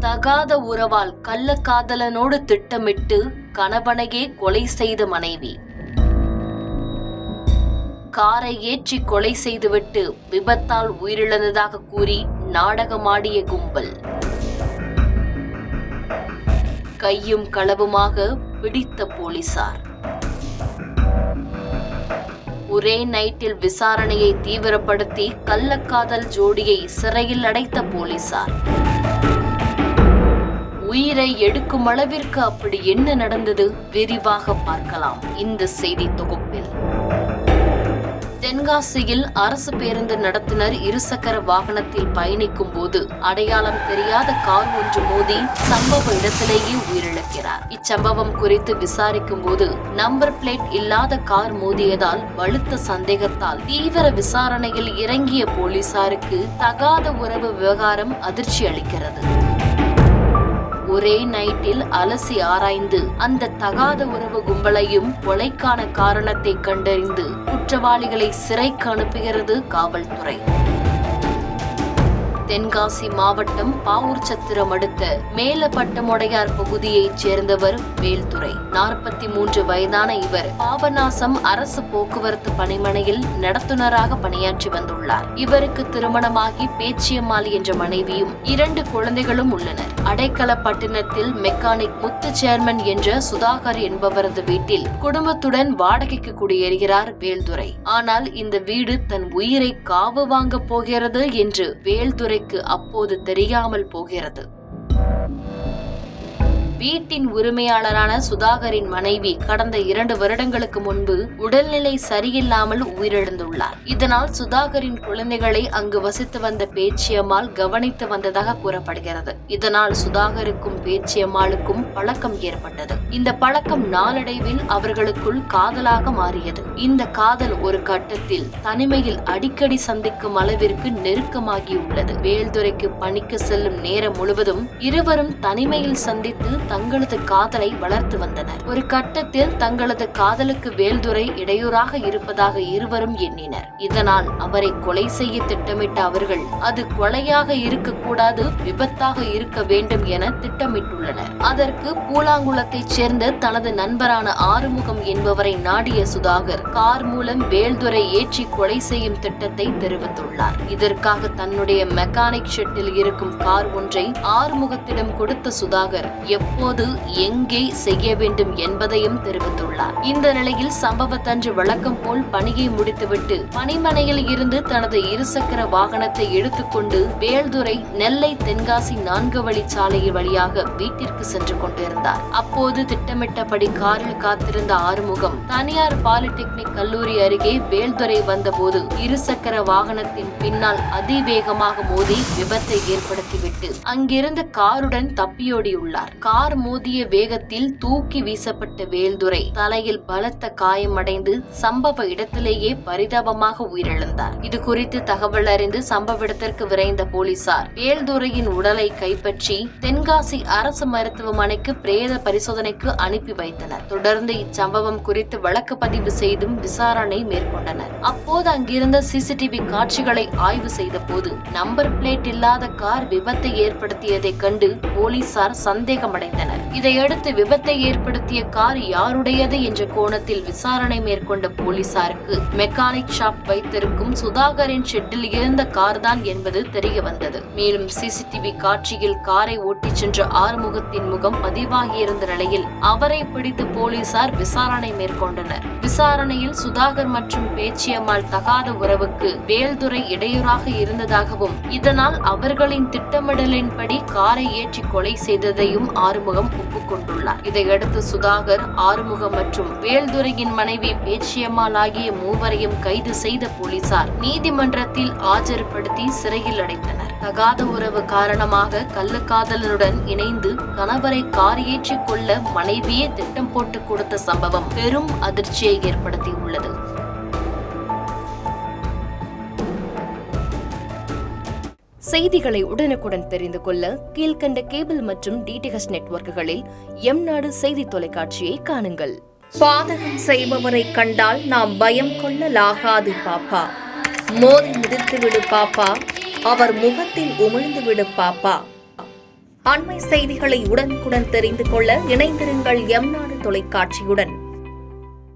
தகாத உறவால் கள்ளக்காதலனோடு திட்டமிட்டு கணவனையே கொலை செய்த மனைவி. காரை ஏற்றி கொலை செய்துவிட்டு விபத்தால் உயிரிழந்ததாக கூறி நாடகமாடிய கும்பல். கையும் களவுமாக பிடித்த போலீசார். ஒரே நைட்டில் விசாரணையை தீவிரப்படுத்தி கள்ளக்காதல் ஜோடியை சிறையில் அடைத்த போலீசார். உயிரை எடுக்கும் அளவிற்கு அப்படி என்ன நடந்தது? விரிவாக பார்க்கலாம் இந்த செய்தி தொகுப்பில். தென்காசியில் அரசு பேருந்து நடத்துனர் இருசக்கர வாகனத்தில் பயணிக்கும் போது அடையாளம் தெரியாத கார் ஒன்று மோதி சம்பவ இடத்திலேயே உயிரிழக்கிறார். இச்சம்பவம் குறித்து விசாரிக்கும் போது நம்பர் பிளேட் இல்லாத கார் மோதியதால் வலுத்த சந்தேகத்தால் தீவிர விசாரணையில் இறங்கிய போலீசாருக்கு தகாத உறவு விவகாரம் அதிர்ச்சி அளிக்கிறது. ஒரே நைட்டில் அலசி ஆராய்ந்து அந்த தகாத உறவு கும்பலையும் கொலைக்கான காரணத்தை கண்டறிந்து குற்றவாளிகளை சிறைக்கு அனுப்புகிறது காவல்துறை. தென்காசி மாவட்டம் பாவூர்சத்திரம் அடுத்த மேலப்பட்டமொடையார் பகுதியைச் சேர்ந்தவர் வேல்துரை. 43 வயதான இவர் பாபநாசம் அரசு போக்குவரத்து பணிமனையில் நடத்துனராக பணியாற்றி வந்துள்ளார். இவருக்கு திருமணமாகி பேச்சியம்மாள் என்ற மனைவியும் 2 குழந்தைகளும் உள்ளனர். அடைக்கலப்பட்டினத்தில் மெக்கானிக் முத்து சேர்மன் என்ற சுதாகர் என்பவரது வீட்டில் குடும்பத்துடன் வாடகைக்கு குடியேறுகிறார் வேல்துரை. ஆனால் இந்த வீடு தன் உயிரை காவு வாங்க போகிறது என்று வேல்துரை அப்போது தெரியாமல் போகிறது. வீட்டின் உரிமையாளரான சுதாகரின் மனைவி கடந்த 2 வருடங்களுக்கு முன்பு உடல்நிலை சரியில்லாமல் உயிரிழந்துள்ளார். இதனால் சுதாகரின் குழந்தைகளை அங்கு வசித்து வந்த பேச்சியம்மாள் கவனித்து வந்ததாக கூறப்படுகிறது. இதனால் சுதாகருக்கும் பேச்சியம்மாளுக்கும் பழக்கம் ஏற்பட்டது. இந்த பழக்கம் நாளடைவில் அவர்களுக்குள் காதலாக மாறியது. இந்த காதல் ஒரு கட்டத்தில் தனிமையில் அடிக்கடி சந்திக்கும் அளவிற்கு நெருக்கமாகியுள்ளது. வேல்துரைக்கு பணிக்கு செல்லும் நேரம் முழுவதும் இருவரும் தனிமையில் சந்தித்து தங்களது காதலை வளர்த்து வந்தனர். ஒரு கட்டத்தில் தங்களது காதலுக்கு வேல்துரை இடையூறாக இருப்பதாக இருவரும் எண்ணினர். இதனால் அவரை கொலை செய்ய திட்டமிட்ட அவர்கள் அது கொலையாக இருக்கக்கூடாது, விபத்தாக இருக்க வேண்டும் என திட்டமிட்டுள்ளனர். அதற்கு பூலாங்குளத்தைச் சேர்ந்த தனது நண்பரான ஆறுமுகம் என்பவரை நாடிய சுதாகர் கார் மூலம் வேல்துரை ஏற்றி கொலை செய்யும் திட்டத்தை தெரிவித்துள்ளார். இதற்காக தன்னுடைய மெக்கானிக் ஷெட்டில் இருக்கும் கார் ஒன்றை ஆறுமுகத்திடம் கொடுத்த சுதாகர் எப்போது எங்கே செய்ய வேண்டும் என்பதையும் தெரிவித்துள்ளார். இந்த நிலையில் சம்பவத்தன்று வழக்கம் போல் பணியை முடித்துவிட்டு பணிமனையில் இருந்து தனது இருசக்கர வாகனத்தை எடுத்துக்கொண்டு வேல்துரை நெல்லை தென்காசி 4 வழிச்சாலை வழியாக வீட்டிற்கு சென்று கொண்டிருந்தார். அப்போது திட்டமிட்டபடி காரில் காத்திருந்த ஆறுமுகம் தனியார் பாலிடெக்னிக் கல்லூரி அருகே வேல்துரை வந்தபோது இருசக்கர வாகனத்தின் பின்னால் அதிவேகமாக மோதி விபத்தை ஏற்படுத்திவிட்டு அங்கிருந்து காருடன் தப்பியோடியுள்ளார். கார் மோதிய வேகத்தில் தூக்கி வீசப்பட்ட வேல்துரை தலையில் பலத்த காயமடைந்து சம்பவ இடத்திலேயே பரிதாபமாக உயிரிழந்தார். இது குறித்து தகவல் அறிந்து சம்பவ இடத்திற்கு விரைந்த போலீசார் வேல்துரையின் உடலை கைப்பற்றி தென்காசி அரசு மருத்துவமனைக்கு பிரேத பரிசோதனைக்கு அனுப்பி வைத்தனர். தொடர்ந்து இச்சம்பவம் குறித்து வழக்கு பதிவு செய்தும் விசாரணை மேற்கொண்டனர். அப்போது அங்கிருந்த சிசிடிவி காட்சிகளை ஆய்வு செய்த போது நம்பர் பிளேட் இல்லாத கார் விபத்தை ஏற்படுத்தியதை கண்டு போலீசார் சந்தேகமடைந்தனர். இதையடுத்து விபத்தை ஏற்படுத்திய கார் யாருடையது என்ற கோணத்தில் விசாரணை மேற்கொண்ட போலீசாருக்கு மெக்கானிக் ஷாப் வைத்திருக்கும் சுதாகரின் ஷெட்டில் இருந்த கார் தான் என்பது தெரிய வந்தது. மேலும் சிசிடிவி காட்சியில் காரை ஓட்டிச் சென்ற ஆறுமுகத்தின் முகம் பதிவாகியிருந்த நிலையில் அவரை பிடித்து போலீசார் விசாரணை மேற்கொண்டனர். விசாரணையில் சுதாகர் மற்றும் பேச்சியம்மாள் தகாத உறவுக்கு வேல்துரை இடையூறாக இருந்ததாகவும் இதனால் அவர்களின் திட்டமிடலின்படி காரை ஏற்றி கொலை செய்ததையும் ஆறுமுகம் ஒப்புக்கொண்டுள்ளார். இதையடுத்து சுதாகர், ஆறுமுகம் மற்றும் வேல்துரையின் மனைவி பேச்சியம்மாள் ஆகிய மூவரையும் கைது செய்த போலீசார் நீதிமன்றத்தில் ஆஜர்படுத்தி சிறையில் அடைத்தனர். தகாத உறவு காரணமாக கள்ளக்காதலனுடன் இணைந்து கணவரை கார் ஏற்றி கொள்ள மனைவியே திட்டம் போட்டு கொடுத்த சம்பவம் பெரும் அதிர்ச்சியை ஏற்படுத்தியுள்ளது. செய்திகளை உடனுக்குடன் தெரிந்து கொள்ள கீழ்கண்ட கேபிள் மற்றும் டிடிஹெச் நெட்வொர்க்குகளில் எம்நாடு செய்தி தொலைக்காட்சியை காணுங்கள். பாதகம் செய்பவரை கண்டால் நாம் பயம் கொள்ளலாகாது பாப்பா. மோதி மிதித்து விடு பாப்பா, அவர் முகத்தில் உமிழ்ந்து விடு பாப்பா. அண்மை செய்திகளை உடனுக்குடன் தெரிந்து கொள்ள இணைந்திருங்கள் எம் நாடு தொலைக்காட்சியுடன்.